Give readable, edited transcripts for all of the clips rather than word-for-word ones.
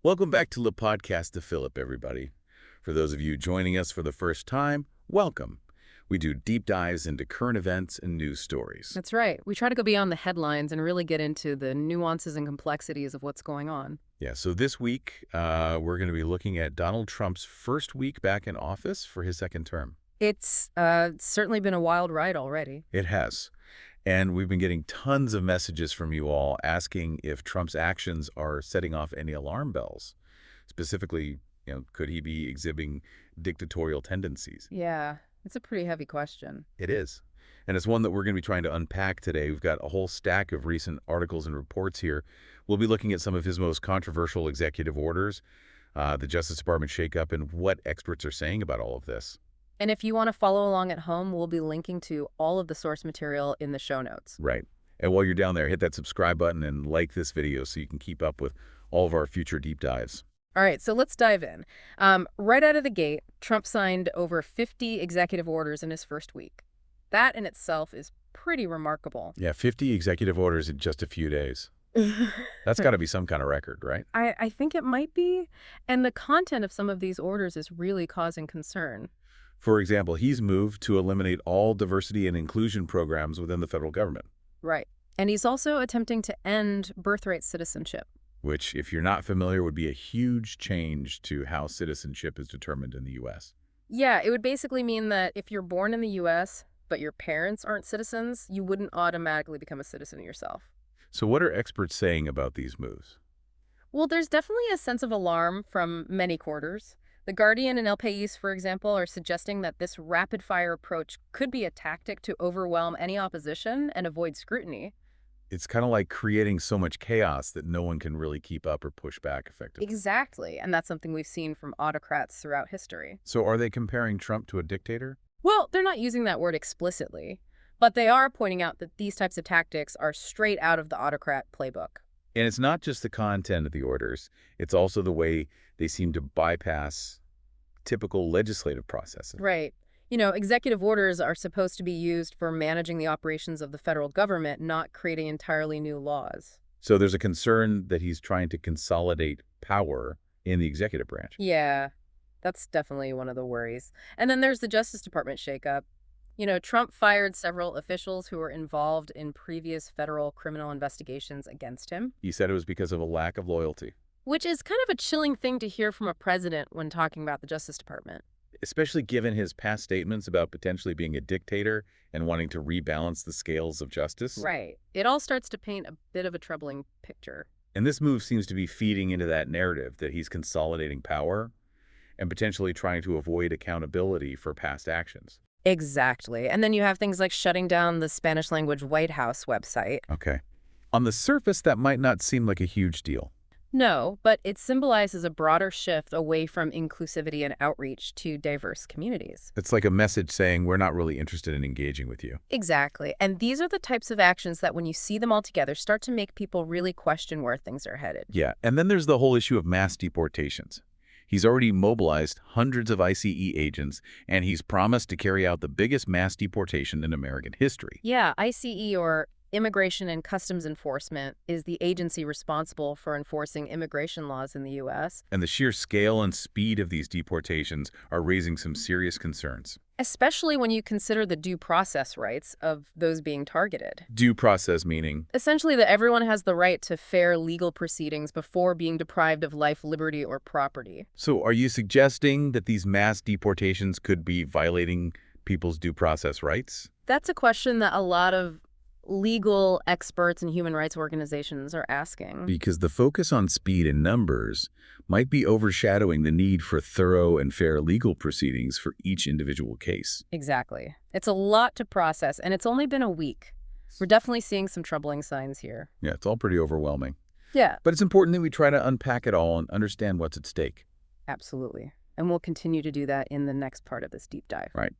Welcome back to Le Podcast de Philip, everybody. For those of you joining us for the first time, welcome. We do deep dives into current events and news stories. That's right. We try to go beyond the headlines and really get into the nuances and complexities of what's going on. Yeah, so this week, we're going to be looking at Donald Trump's first week back in office for his second term. It's certainly been a wild ride already. It has. And we've been getting tons of messages from you all asking if Trump's actions are setting off any alarm bells. Specifically, could he be exhibiting dictatorial tendencies? Yeah, it's a pretty heavy question. It is. And it's one that we're going to be trying to unpack today. We've got a whole stack of recent articles and reports here. We'll be looking at some of his most controversial executive orders, the Justice Department shakeup, and what experts are saying about all of this. And if you want to follow along at home, we'll be linking to all of the source material in the show notes. Right. And while you're down there, hit that subscribe button and like this video so you can keep up with all of our future deep dives. All right, so let's dive in. Right out of the gate, Trump signed over 50 executive orders in his first week. That in itself is pretty remarkable. Yeah, 50 executive orders in just a few days. That's got to be some kind of record, right? I think it might be. And the content of some of these orders is really causing concern. For example, he's moved to eliminate all diversity and inclusion programs within the federal government. Right. And he's also attempting to end birthright citizenship. Which, if you're not familiar, would be a huge change to how citizenship is determined in the U.S. Yeah, it would basically mean that if you're born in the U.S., but your parents aren't citizens, you wouldn't automatically become a citizen yourself. So what are experts saying about these moves? Well, there's definitely a sense of alarm from many quarters. The Guardian and El País, for example, are suggesting that this rapid-fire approach could be a tactic to overwhelm any opposition and avoid scrutiny. It's kind of like creating so much chaos that no one can really keep up or push back effectively. Exactly, and that's something we've seen from autocrats throughout history. So are they comparing Trump to a dictator? Well, they're not using that word explicitly, but they are pointing out that these types of tactics are straight out of the autocrat playbook. And it's not just the content of the orders, it's also the way they seem to bypass typical legislative processes. Right. Executive orders are supposed to be used for managing the operations of the federal government, not creating entirely new laws. So there's a concern that he's trying to consolidate power in the executive branch. Yeah, that's definitely one of the worries. And then there's the Justice Department shakeup. Trump fired several officials who were involved in previous federal criminal investigations against him. He said it was because of a lack of loyalty. Which is kind of a chilling thing to hear from a president when talking about the Justice Department. Especially given his past statements about potentially being a dictator and wanting to rebalance the scales of justice. Right. It all starts to paint a bit of a troubling picture. And this move seems to be feeding into that narrative that he's consolidating power and potentially trying to avoid accountability for past actions. Exactly. And then you have things like shutting down the Spanish language White House website. Okay. On the surface, that might not seem like a huge deal. No, but it symbolizes a broader shift away from inclusivity and outreach to diverse communities. It's like a message saying we're not really interested in engaging with you. Exactly. And these are the types of actions that when you see them all together start to make people really question where things are headed. Yeah, and then there's the whole issue of mass deportations. He's already mobilized hundreds of ICE agents, and he's promised to carry out the biggest mass deportation in American history. Yeah, ICE, or Immigration and Customs Enforcement, is the agency responsible for enforcing immigration laws in the U.S. And the sheer scale and speed of these deportations are raising some serious concerns. Especially when you consider the due process rights of those being targeted. Due process meaning? Essentially that everyone has the right to fair legal proceedings before being deprived of life, liberty, or property. So are you suggesting that these mass deportations could be violating people's due process rights? That's a question that a lot of legal experts and human rights organizations are asking. Because the focus on speed and numbers might be overshadowing the need for thorough and fair legal proceedings for each individual case. Exactly. It's a lot to process, and it's only been a week. We're definitely seeing some troubling signs here. Yeah, it's all pretty overwhelming. Yeah. But it's important that we try to unpack it all and understand what's at stake. Absolutely. And we'll continue to do that in the next part of this deep dive. Right.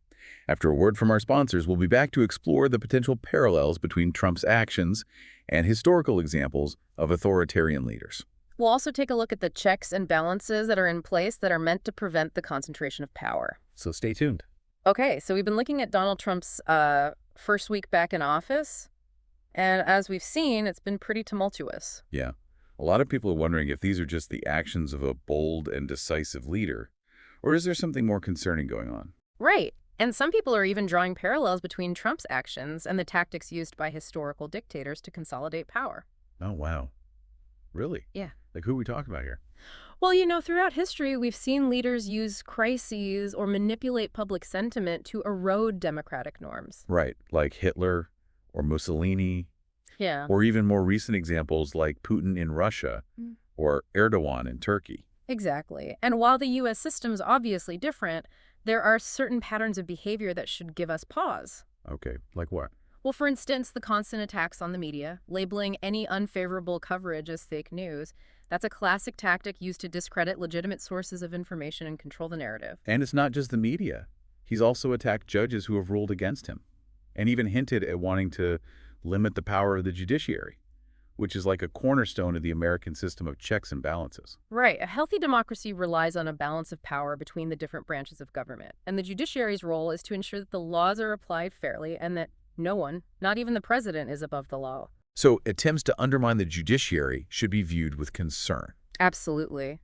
After a word from our sponsors, we'll be back to explore the potential parallels between Trump's actions and historical examples of authoritarian leaders. We'll also take a look at the checks and balances that are in place that are meant to prevent the concentration of power. So stay tuned. Okay, so we've been looking at Donald Trump's first week back in office, and as we've seen, it's been pretty tumultuous. Yeah. A lot of people are wondering if these are just the actions of a bold and decisive leader, or is there something more concerning going on? Right. And some people are even drawing parallels between Trump's actions and the tactics used by historical dictators to consolidate power. Oh, wow. Really? Yeah. Like, who are we talking about here? Well, throughout history, we've seen leaders use crises or manipulate public sentiment to erode democratic norms. Right, like Hitler or Mussolini, Yeah. or even more recent examples like Putin in Russia Mm. or Erdogan in Turkey. Exactly. And while the U.S. system's obviously different, there are certain patterns of behavior that should give us pause. Okay, like what? Well, for instance, the constant attacks on the media, labeling any unfavorable coverage as fake news. That's a classic tactic used to discredit legitimate sources of information and control the narrative. And it's not just the media. He's also attacked judges who have ruled against him, and even hinted at wanting to limit the power of the judiciary, which is like a cornerstone of the American system of checks and balances. Right. A healthy democracy relies on a balance of power between the different branches of government. And the judiciary's role is to ensure that the laws are applied fairly and that no one, not even the president, is above the law. So attempts to undermine the judiciary should be viewed with concern. Absolutely.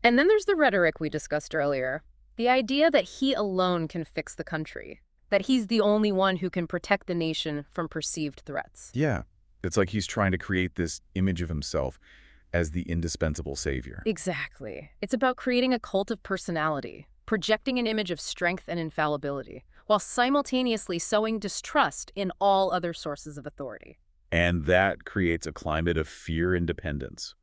And then there's the rhetoric we discussed earlier. The idea that he alone can fix the country, that he's the only one who can protect the nation from perceived threats. Yeah, it's like he's trying to create this image of himself as the indispensable savior. Exactly. It's about creating a cult of personality, projecting an image of strength and infallibility, while simultaneously sowing distrust in all other sources of authority. And that creates a climate of fear and dependence,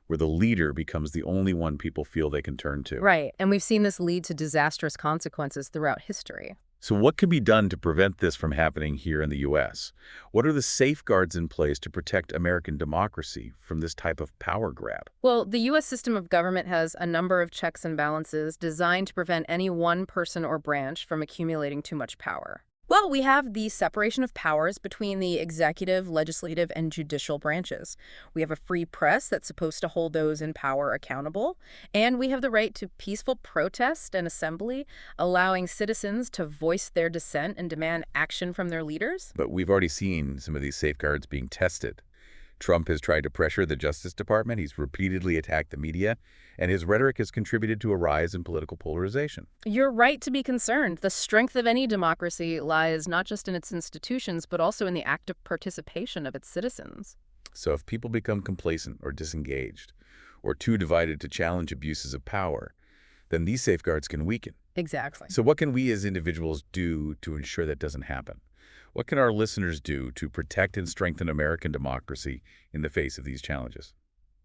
where the leader becomes the only one people feel they can turn to. Right, and we've seen this lead to disastrous consequences throughout history. So what can be done to prevent this from happening here in the U.S.? What are the safeguards in place to protect American democracy from this type of power grab? Well, the U.S. system of government has a number of checks and balances designed to prevent any one person or branch from accumulating too much power. Well, we have the separation of powers between the executive, legislative, and judicial branches. We have a free press that's supposed to hold those in power accountable. And we have the right to peaceful protest and assembly, allowing citizens to voice their dissent and demand action from their leaders. But we've already seen some of these safeguards being tested. Trump has tried to pressure the Justice Department, he's repeatedly attacked the media, and his rhetoric has contributed to a rise in political polarization. You're right to be concerned. The strength of any democracy lies not just in its institutions, but also in the active participation of its citizens. So if people become complacent or disengaged, or too divided to challenge abuses of power, then these safeguards can weaken. Exactly. So what can we as individuals do to ensure that doesn't happen? What can our listeners do to protect and strengthen American democracy in the face of these challenges?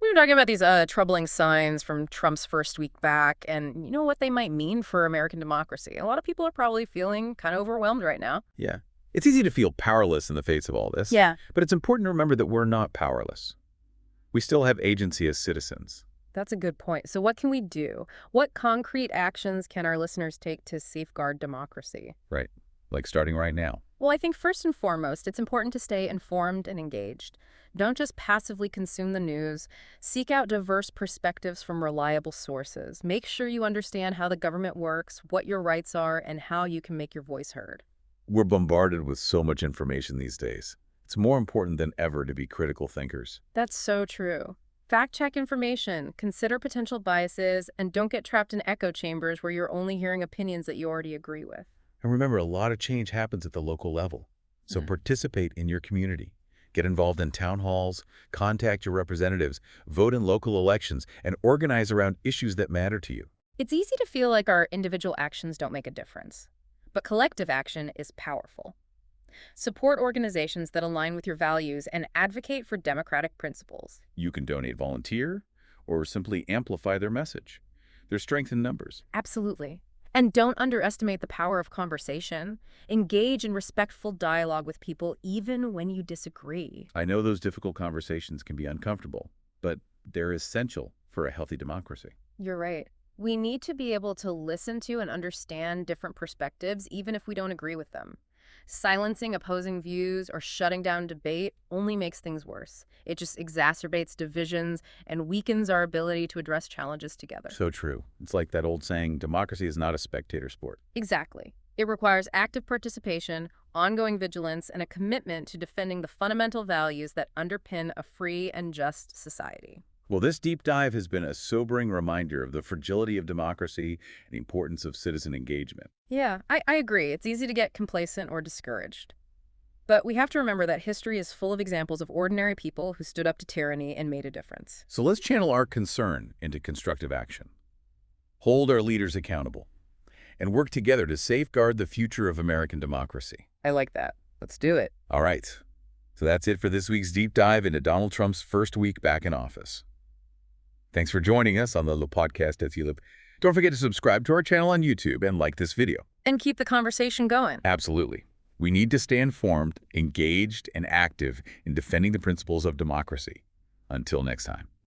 We were talking about these troubling signs from Trump's first week back and what they might mean for American democracy. A lot of people are probably feeling kind of overwhelmed right now. Yeah. It's easy to feel powerless in the face of all this. Yeah. But it's important to remember that we're not powerless. We still have agency as citizens. That's a good point. So what can we do? What concrete actions can our listeners take to safeguard democracy? Right. Like starting right now. Well, I think first and foremost, it's important to stay informed and engaged. Don't just passively consume the news. Seek out diverse perspectives from reliable sources. Make sure you understand how the government works, what your rights are, and how you can make your voice heard. We're bombarded with so much information these days. It's more important than ever to be critical thinkers. That's so true. Fact-check information, consider potential biases, and don't get trapped in echo chambers where you're only hearing opinions that you already agree with. And remember, a lot of change happens at the local level. So participate in your community. Get involved in town halls, contact your representatives, vote in local elections, and organize around issues that matter to you. It's easy to feel like our individual actions don't make a difference, but collective action is powerful. Support organizations that align with your values and advocate for democratic principles. You can donate, volunteer, or simply amplify their message. There's strength in numbers. Absolutely. And don't underestimate the power of conversation. Engage in respectful dialogue with people even when you disagree. I know those difficult conversations can be uncomfortable, but they're essential for a healthy democracy. You're right. We need to be able to listen to and understand different perspectives even if we don't agree with them. Silencing opposing views or shutting down debate only makes things worse. It just exacerbates divisions and weakens our ability to address challenges together. So true. It's like that old saying, democracy is not a spectator sport. Exactly. It requires active participation, ongoing vigilance, and a commitment to defending the fundamental values that underpin a free and just society. Well, this deep dive has been a sobering reminder of the fragility of democracy and the importance of citizen engagement. Yeah, I agree. It's easy to get complacent or discouraged. But we have to remember that history is full of examples of ordinary people who stood up to tyranny and made a difference. So let's channel our concern into constructive action. Hold our leaders accountable and work together to safeguard the future of American democracy. I like that. Let's do it. All right. So that's it for this week's deep dive into Donald Trump's first week back in office. Thanks for joining us on the Le Podcast at Tulip. Don't forget to subscribe to our channel on YouTube and like this video. And keep the conversation going. Absolutely. We need to stay informed, engaged, and active in defending the principles of democracy. Until next time.